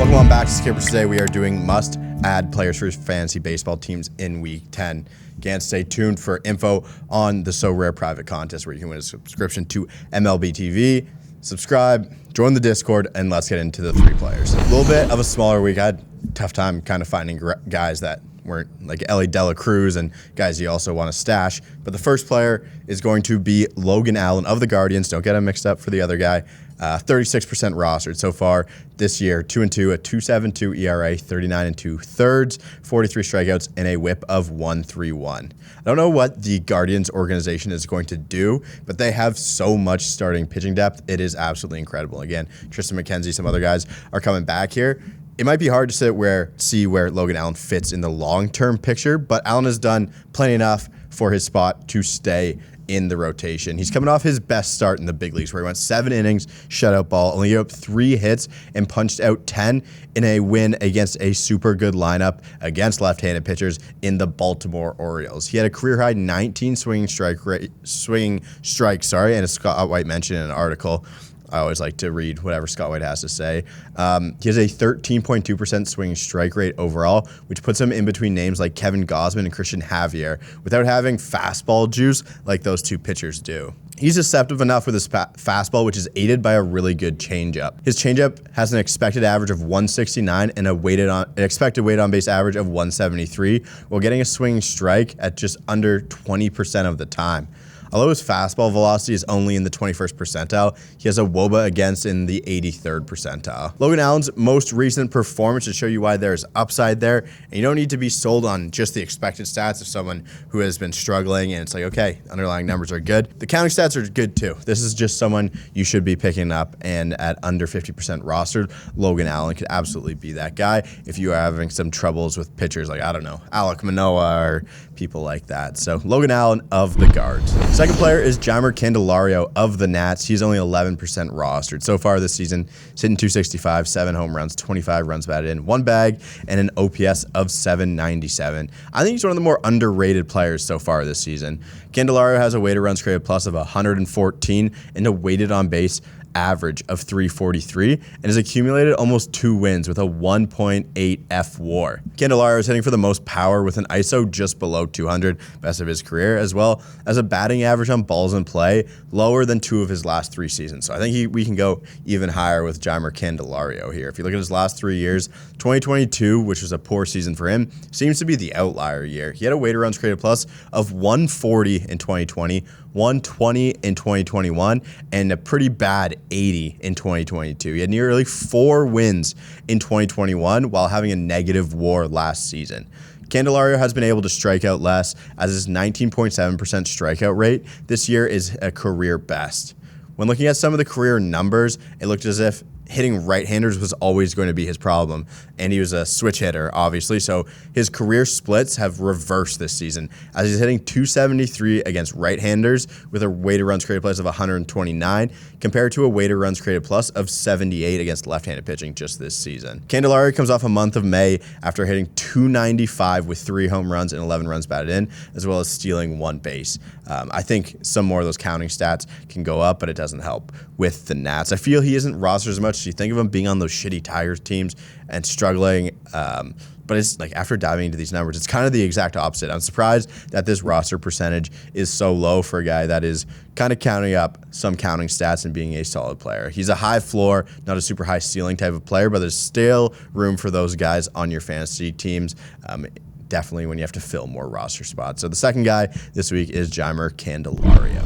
Welcome on back to Skippers. Today we are doing must-add players for fantasy baseball teams in Week 10. Again, stay tuned for info on the So Rare private contest where you can win a subscription to MLB TV. Subscribe, join the Discord, and let's get into the three players. A little bit of a smaller week. I had a tough time kind of finding guys that weren't like Ellie Dela Cruz and guys you also want to stash. But the first player is going to be Logan Allen of the Guardians. Don't get him mixed up for the other guy. 36% rostered so far this year. 2-2, a 2.72 ERA, 39 2/3, 43 strikeouts, and a WHIP of 1.31. I don't know what the Guardians organization is going to do, but they have so much starting pitching depth. It is absolutely incredible. Again, Tristan McKenzie, some other guys are coming back here. It might be hard to see where Logan Allen fits in the long-term picture, but Allen has done plenty enough for his spot to stay in the rotation. He's coming off his best start in the big leagues where he went 7 innings, shutout ball, only gave up 3 hits, and punched out 10 in a win against a super good lineup against left-handed pitchers in the Baltimore Orioles. He had a career-high 19 swinging strikes, and as Scott White mentioned in an article, I always like to read whatever Scott White has to say. He has a 13.2% swinging strike rate overall, which puts him in between names like Kevin Gausman and Christian Javier without having fastball juice like those two pitchers do. He's deceptive enough with his fastball, which is aided by a really good changeup. His changeup has an expected average of 169 and an expected weighted on base average of 173, while getting a swinging strike at just under 20% of the time. Although his fastball velocity is only in the 21st percentile, he has a WOBA against in the 83rd percentile. Logan Allen's most recent performance to show you why there's upside there, and you don't need to be sold on just the expected stats of someone who has been struggling and it's like, okay, underlying numbers are good. The counting stats are good too. This is just someone you should be picking up, and at under 50% rostered, Logan Allen could absolutely be that guy if you are having some troubles with pitchers like, I don't know, Alek Manoah or people like that. So Logan Allen of the Guards. Second player is Candelaria of the Nats. He's only 11% rostered. So far this season, he's hitting 265, 7 home runs, 25 runs batted in, 1 bag, and an OPS of 797. I think he's one of the more underrated players so far this season. Candelaria has a weighted runs created plus of 114 and a weighted on base average of 343 and has accumulated almost 2 wins with a 1.8 F WAR. Candelaria is hitting for the most power with an ISO just below 200, best of his career, as well as a batting average on balls in play lower than 2 of his last 3 seasons. So I think we can go even higher with Candelaria here. If you look at his last 3 years, 2022, which was a poor season for him, seems to be the outlier year. He had a weighted runs created plus of 140 in 2020, 120 in 2021, and a pretty bad 80 in 2022. He had nearly 4 wins in 2021 while having a negative WAR last season. Candelaria has been able to strike out less, as his 19.7% strikeout rate this year is a career best. When looking at some of the career numbers, it looked as if hitting right-handers was always going to be his problem, and he was a switch hitter, obviously, so his career splits have reversed this season, as he's hitting 273 against right-handers with a weighted runs created plus of 129, compared to a weighted runs created plus of 78 against left-handed pitching just this season. Candelaria comes off a month of May after hitting 295 with 3 home runs and 11 runs batted in, as well as stealing 1 base. I think some more of those counting stats can go up, but it doesn't help with the Nats. I feel he isn't rostered as much. You think of him being on those shitty Tigers teams and struggling, but it's like after diving into these numbers, it's kind of the exact opposite. I'm surprised that this roster percentage is so low for a guy that is kind of counting up some counting stats and being a solid player. He's a high floor, not a super high ceiling type of player, but there's still room for those guys on your fantasy teams. Definitely when you have to fill more roster spots. So the second guy this week is Candelaria.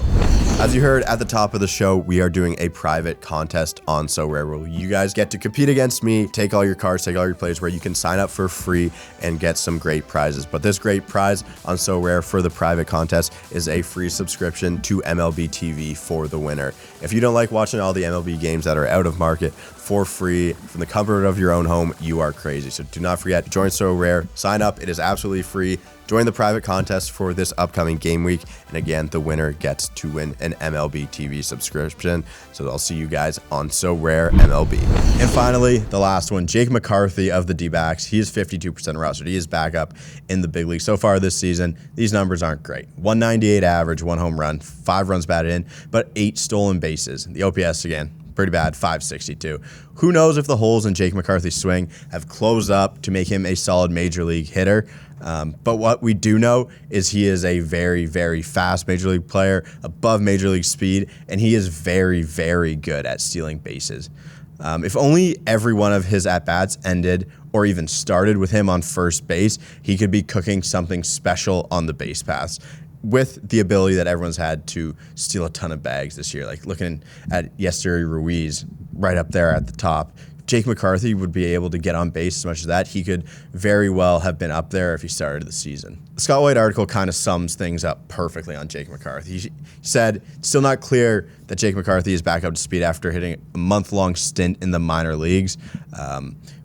As you heard at the top of the show, we are doing a private contest on So Rare where you guys get to compete against me, take all your cards, take all your plays, where you can sign up for free and get some great prizes. But this great prize on So Rare for the private contest is a free subscription to MLB TV for the winner. If you don't like watching all the MLB games that are out of market for free from the comfort of your own home, you are crazy. So do not forget, join So Rare, sign up. It is absolutely free. Join the private contest for this upcoming game week. And again, the winner gets to win an MLB TV subscription. So I'll see you guys on So Rare MLB. And finally, the last one, Jake McCarthy of the D-backs. He is 52% rostered. He is back up in the big league. So far this season, these numbers aren't great. 198 average, 1 home run, 5 runs batted in, but 8 stolen bases. The OPS, again, pretty bad, 562. Who knows if the holes in Jake McCarthy's swing have closed up to make him a solid major league hitter. But what we do know is he is a very, very fast major league player, above major league speed, and he is very, very good at stealing bases. If only every one of his at-bats ended or even started with him on first base, he could be cooking something special on the base paths with the ability that everyone's had to steal a ton of bags this year. Like looking at Yester Ruiz right up there at the top. Jake McCarthy would be able to get on base as much as that. He could very well have been up there if he started the season. The Scott White article kind of sums things up perfectly on Jake McCarthy. He said, still not clear that Jake McCarthy is back up to speed after hitting a month-long stint in the minor leagues.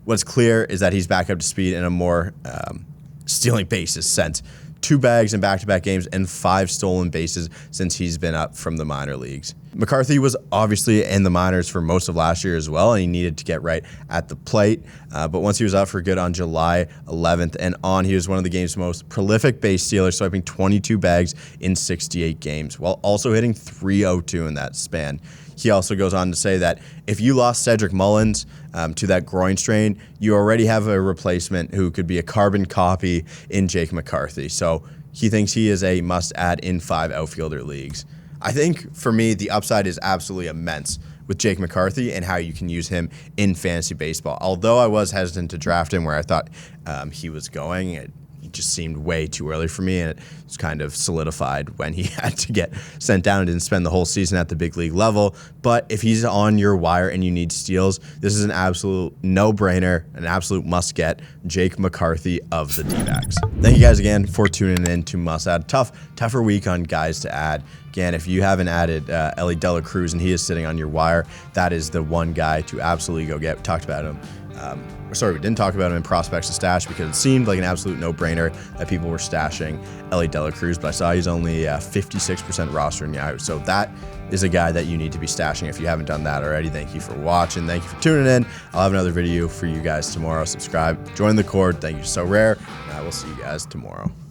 What's clear is that he's back up to speed in a more stealing bases sense. 2 bags in back-to-back games and 5 stolen bases since he's been up from the minor leagues. McCarthy was obviously in the minors for most of last year as well, and he needed to get right at the plate. But once he was up for good on July 11th and on, he was one of the game's most prolific base stealers, swiping 22 bags in 68 games, while also hitting .302 in that span. He also goes on to say that if you lost Cedric Mullins to that groin strain, you already have a replacement who could be a carbon copy in Jake McCarthy. So he thinks he is a must-add in 5 outfielder leagues. I think, for me, the upside is absolutely immense with Jake McCarthy and how you can use him in fantasy baseball. Although I was hesitant to draft him where I thought he was going, it just seemed way too early for me, and it was kind of solidified when he had to get sent down and didn't spend the whole season at the big league level. But if he's on your wire and you need steals, this is an absolute no-brainer, an absolute must-get, Jake McCarthy of the D-backs. Thank you guys again for tuning in to Must Add. Tougher week on guys to add. Again, if you haven't added Ellie De La Cruz and he is sitting on your wire, that is the one guy to absolutely go get. We talked about him. We didn't talk about him in prospects to stash because it seemed like an absolute no-brainer that people were stashing Ellie De La Cruz, but I saw he's only 56% roster in Yahoo. So that is a guy that you need to be stashing if you haven't done that already. Thank you for watching. Thank you for tuning in. I'll have another video for you guys tomorrow. Subscribe, join the Cord. Thank you, So Rare, and I will see you guys tomorrow.